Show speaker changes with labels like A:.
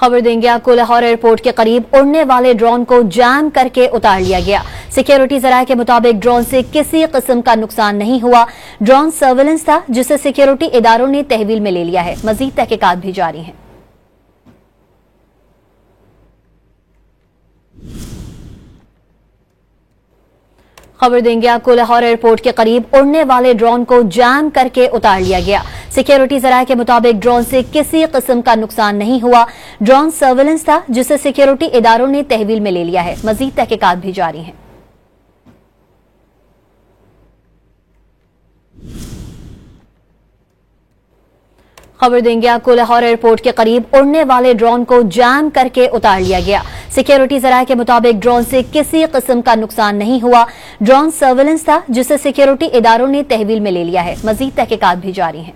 A: खबर देंगे आपको, लाहौर एयरपोर्ट के करीब उड़ने वाले ड्रोन को जैम करके उतार लिया गया। सिक्योरिटी जराये के मुताबिक ड्रोन से किसी किस्म का नुकसान नहीं हुआ। ड्रोन सर्विलेंस था जिसे सिक्योरिटी इदारों ने तहवील में ले लिया है। मजीद तहकीकात भी जारी हैं। खबर देंगे आपको, लाहौर एयरपोर्ट के करीब उड़ने वाले ड्रोन को जैम करके उतार लिया गया। सिक्योरिटी जराये के मुताबिक ड्रोन से किसी किस्म का नुकसान नहीं हुआ। ड्रोन सर्विलेंस था जिसे सिक्योरिटी इदारों ने तहवील में ले लिया है। मजीद तहकीकात भी जारी हैं। खबर देंगे आपको, लाहौर एयरपोर्ट के करीब उड़ने वाले ड्रोन को जैम करके उतार लिया गया। सिक्योरिटी जराये के मुताबिक ड्रोन से किसी किस्म का नुकसान नहीं हुआ। ड्रोन सर्विलेंस था जिसे सिक्योरिटी इदारों ने तहवील में ले लिया है। मजीद तहकीकात भी जारी हैं।